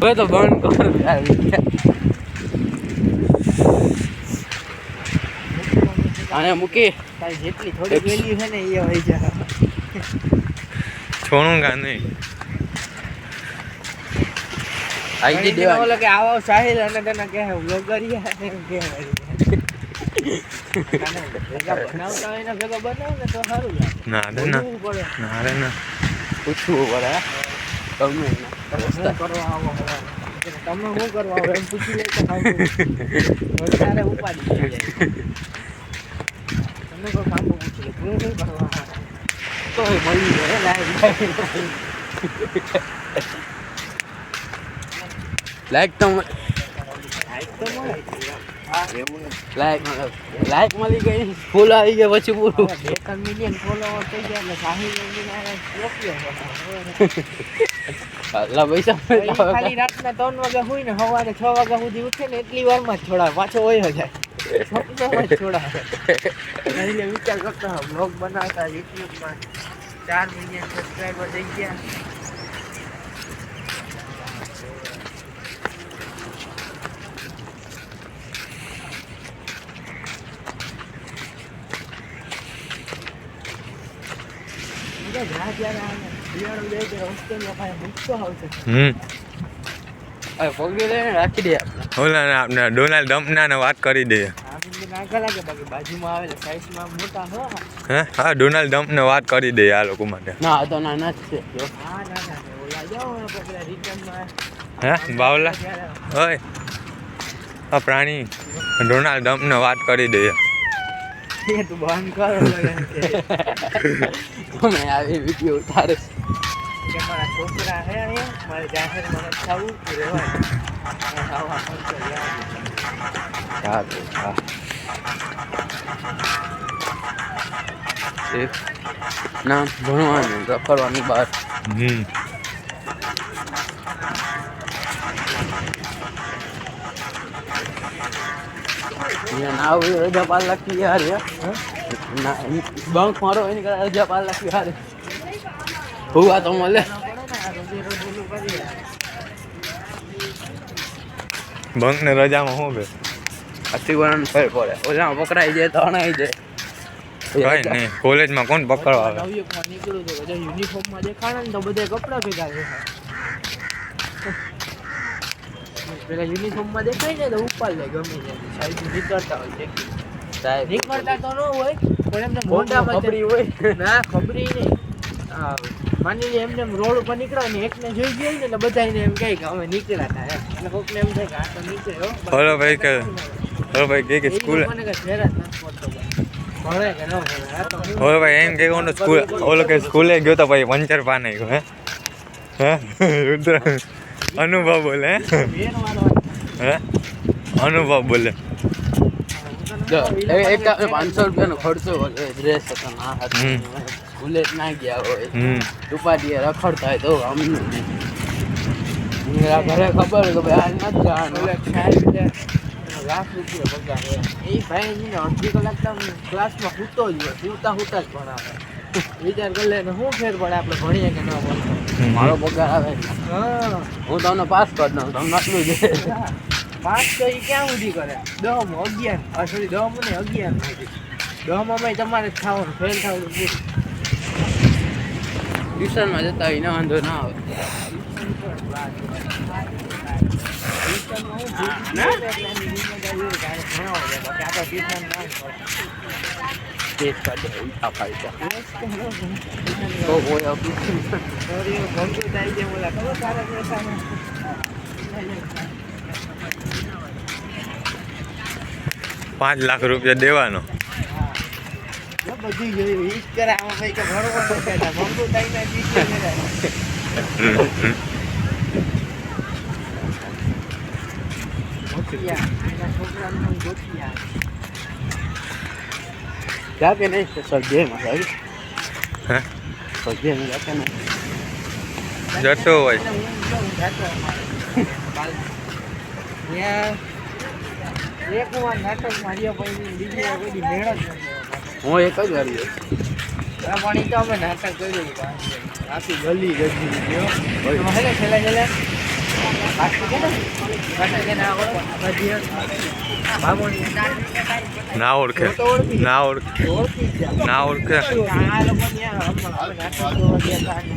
હવે તો બંધ કરો આને મૂકી તારી જેટલી થોડી વેલ્યુ છે ને એ હોય જા છોડુંગા નહીં આઈ દેવા ઓલો કે આવો સાહિલ અને તને કે વ્લોગરિયા એમ કે બનાવતા હોય ને ભેગો બનાવ ને તો સારું લાગે ના ના પૂછવું પડે તમે શું કરવા આવો તમે શું કરવા આવો એમ પૂછી લે તો વધારે ઉપાડી જાય તમે કોઈ કામ પૂછી લે હું શું કરવા તો મળી જાય લાઈક તો લાઈક મળી ગઈ ફૂલ આવી ગયા પછી પૂરું 2 મિલિયન ફોલોવર થઈ ગયા એટલે સાહિલ આટલા પૈસા ખાલી રાતના 3 વાગ્યા હોય ને સવારે 6 વાગ્યા સુધી ઉઠે ને એટલી વારમાં જ છોડાવે પાછો હોય જાય સપનામાં જ છોડાવે એટલે વિચાર કરતા બ્લોગ બનાવતા યુટ્યુબમાં 4 મિલિયન સબસ્ક્રાઈબર થઈ ગયા પગી લઈને રાખી દે ઓલા આપણે ડોનાલ્ડ ટ્રમ્પના વાત કરી દઈએ બાજુમાં આવેલા સાઈઝમાં મોટા હો હે હા ડોનાલ્ડ ટ્રમ્પને વાત કરી દઈએ આ લોકો માટે ના તો નાના જ છે હા ના ઓલા જાઓ આપણે રિટર્નમાં હે બાવલા ઓય આ પ્રાણી ડોનાલ્ડ ટ્રમ્પને વાત કરી દઈએ તું બંધ કરો તમે આવી વિડીયો ઉતારે કે મારા છોકરા હે અહીંયા મારે જાહેર મને થવું કે ના ભણવાનું રખડવાની બહાર ના રજા 5 લાખ ની યાર બંક મારો એની કરતા રજા 5 લાખ યાર હુઆ તો મળે બંક ને રજામાં શું બે અતિ વરણ ફેર પડે ઓલામાં પકડાઈ જાય તો અણાઈ જાય કઈ નહીં કોલેજમાં કોણ પકડવા આવે નવયુગમાં નીકળું તો બધા યુનિફોર્મમાં દેખાડે ને તો બધા કપડા ભેગા દેખાય પેલા યુનિફોર્મમાં દેખાય ને તો ઉપાડ લે ગમે ત્યાંથી સાઈડ નીકળતા હોય છે સાહેબ નીકળતા તો ન હોય પણ એમને મોઢામાં ખબરી હોય ના ખબરી નહીં માની લે એમને રોડ ઉપર નીકળ્યા ને એકને જોઈ ગયો ને એટલે બધાને એમ કહે કે અમે નીકળ્યા હતા એટલે કોકને એમ થાય કે આ તો નીકળ્યો હલો ભાઈ કે સ્કૂલ મને કે ફેર જ નથી પડતો ભણે કે ન ભણે આ તો હું ઓલો ભાઈ એમ કે સ્કૂલ ઓલો કે સ્કૂલે ગયો તો ભાઈ પંચર પાને ગયો હે રુદ્ર અનુભવ બોલે હે અનુભવ બોલે એક 500 રૂપિયાનો ખર્ચો ડ્રેસ હતો ના સ્કૂલે જ ના ગયા હોય ઉપાડીએ રખડતા હોય તો અમને ઘરે ખબર કે ભાઈ આ નથી જવાનું લાખ રૂપિયા પગાર એ ભાઈ અડધી કલાક ક્લાસમાં સૂતો જ હોય સૂતા જ ભણાવે વિચાર કરી લે ને શું ફેર પડે આપણે ભણીએ કે ન ભણીએ મારો પગાર આવે હા હું તમને પાસ કરી દઉં તમને આટલું છે પાસ તો એ ક્યાં સુધી કરે 10 સોરી 10 મને 11 સુધી 10માં તમારે જ ખાવાનું ફેલ થવું પૂરું ટ્યુશનમાં જતા હોય ને વાંધો ના આવે ₹5 લાખ દેવાનો બધી જોયું ઈ જ કરે આમાં ભાઈ કે ભણવા બેઠા બંગુ તાઈના ટીચર क्या के नहीं सब्जी में भाई हैं सब्जी में क्या नहीं જતો હોય એક વાર નાટક માર્યા પછી બીજી વાર કોઈ મેળ જ હું એક જ વાર ગયો પણ એ તો અમે નાટક કર્યું આખી ગલી ગજી ગયો છેલ્લે ના ઓળખે ના ઓળખે ના ઓળખે આ લોકો ત્યાં અમે નાટક જોવા ગયા હતા.